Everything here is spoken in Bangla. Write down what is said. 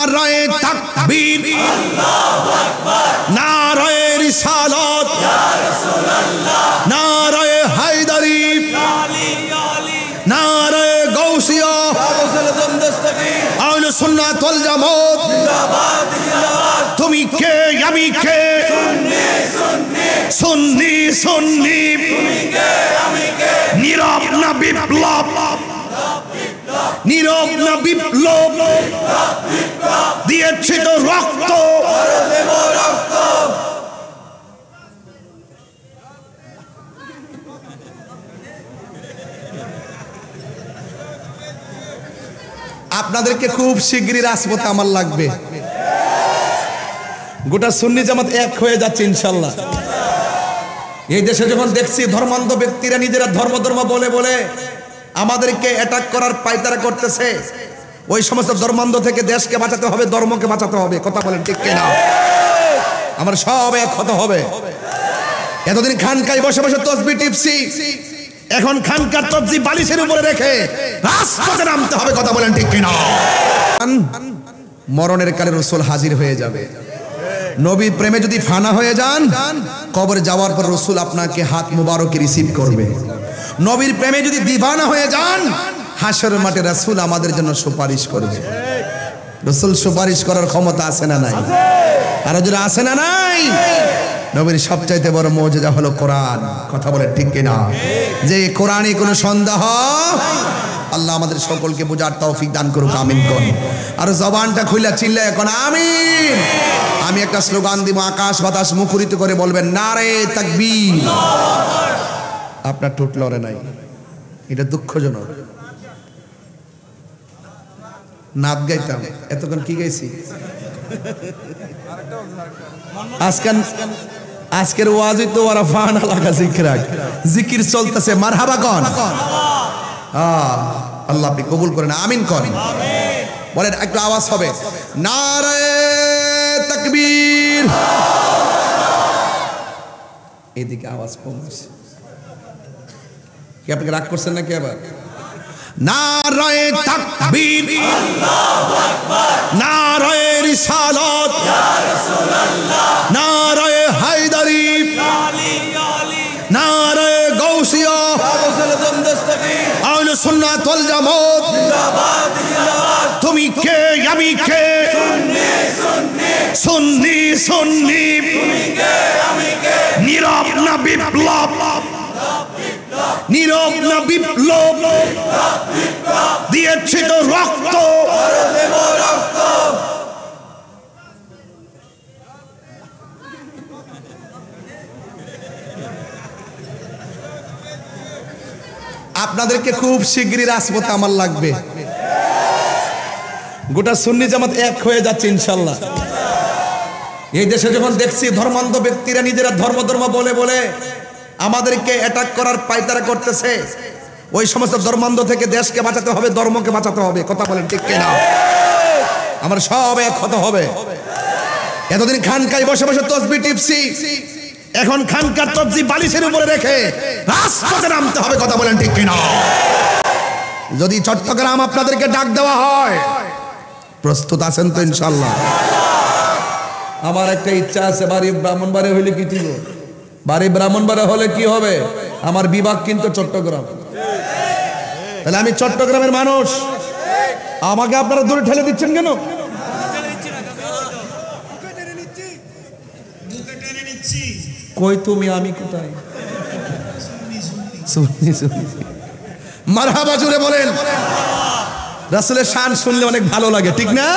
নারায়ে তাকবীর, আল্লাহু আকবার, নারায়ে রিসালাত, ইয়া রাসূলুল্লাহ, নারায়ে হায়দারি, ইয়া আলী, ইয়া আলী, নারায়ে গাউসিয়া, আহলে সুন্নাত ওয়াল জামাত জিন্দাবাদ, জিন্দাবাদ। তুমি কে আমি কে, সুন্নি সুন্নি, সুন্নি সুন্নি, তুমি কে আমি কে, নীরব না বিপ্লব, নীরব না বিপ্লব, দিয়েছে তো রক্ত, আপনাদেরকে খুব শিগগিরই রাজপথে আমার লাগবে। গোটা সুন্নি জামাত এক হয়ে যাচ্ছে ইনশাআল্লাহ। এই দেশে যখন দেখছি ধর্মান্ধ ব্যক্তিরা নিজেরা ধর্ম ধর্ম বলে বলে আমাদেরকে অ্যাটাক করার পায়তারা করতেছে, ওই সমস্ত ধর্মান্ধ থেকে দেশকে বাঁচাতে হবে, ধর্মকে বাঁচাতে হবে। কথা বলেন ঠিক কিনা? আমার সব এক হতে হবে। এতদিন খানকায় বসে বসে তসবিহ টিপছি, এখন খানকার তসবিহ বালিশের উপরে রেখে রাজপথে নামতে হবে। কথা বলেন ঠিক কিনা? মরণের কালে রাসূল হাজির হয়ে যাবে। নবীর প্রেমে যদি ফানা হয়ে যান, কবরে যাওয়ার পর রাসূল আপনাকে হাত মুবারকে রিসিভ করবে। নবীর প্রেমে যদি দিবানা হয়ে যান, হাসরের মাঠে রাসূল আমাদের জন্য সুপারিশ করবে। রাসূল সুপারিশ করার ক্ষমতা আছে না নাই? আর যদি আছে না নাই? নবীর সবচাইতে বড় মুজিজা হলো কোরআন। কথা বলে ঠিক কিনা? যে কোরআনে কোনো সন্দেহ, আল্লাহ আমাদের সকলকে বোঝার তৌফিক দান করুক, আমিন কোন। আর জবানটা খুলে চিল্লায় এখন আমিন। আমি একটা স্লোগান দিব, আকাশ বাতাস মুখরিত করে বলবেন নারে তাকবীর। আপনার ঠোঁট লড়ে নাই, এটা দুঃখজনক। নাত গাইতাম, এতক্ষণ কি গাইছি? আজকের ওয়াজি তো ওরা ফানা লাগা জিকির চলতেছে, মারহাবা কোন। আল্লাহ আপনি কবুল করেন, আমিন কোন। বলেন একটু আওয়াজ হবে, নারে তাকবীর। এদিকে আওয়াজ কমছে কি? আপনি রাগ করছেন নাকি আবার? নারায়ে তাকবীর, আল্লাহু আকবার, নারায়ে রিসালাত, ইয়া রাসূলুল্লাহ, নারায়ে হায়দারি, ইয়া আলী, ইয়া আলী, নারায়ে গাউসিয়া, আহলে সুন্নাত ওয়াল জামাত জিন্দাবাদ, জিন্দাবাদ। তুমি কে আমি কে, সুন্নি সুন্নি, সুন্নি সুন্নি, তুমি কে আমি কে, নীরব না বিপ্লব, নীরব না বিপ্লব, দিয়েছে তো রক্ত, আপনাদেরকে খুব শিগগিরই রাজপথে আমার লাগবে। গোটা সুন্নি জামাত এক হয়ে যাচ্ছে ইনশাআল্লাহ। এই দেশে যখন দেখছি ধর্মান্ধ ব্যক্তিরা নিজেরা ধর্ম ধর্ম বলে বলে আমাদেরকে অ্যাটাক করার পায়তারা করতেছে, ওই সমস্ত ধর্মান্ধ থেকে দেশকে বাঁচাতে হবে, ধর্মকে বাঁচাতে হবে। কথা বলেন ঠিক কিনা? আমার সব এক হতে হবে। এতদিন খানকায় বসে বসে তসবিহ টিপছি, এখন খানকার তসবিহ বালিশের উপরে রেখে রাজপথে নামতে হবে। কথা বলেন ঠিক কিনা? যদি চট্টগ্রাম আপনাদেরকে ডাক দেওয়া হয়, প্রস্তুত আছেন তো ইনশাআল্লাহ? আমার একটা ইচ্ছা আছে, বাড়ি ব্রাহ্মণবাড়ি হইলে কি দিব? বাড়ি ব্রাহ্মণবাড়ি হলে কি হবে? আমার বিভাগ কিন্তু চট্টগ্রাম। তাহলে আমি চট্টগ্রামের মানুষ, আমাকে আপনারা দূরে ঠেলে দিচ্ছেন কেন? কই তুমি, আমি কোথায়? মারহাবা জুড়ে বলেন। রাসূলের শান শুনলে অনেক ভালো লাগে, ঠিক না?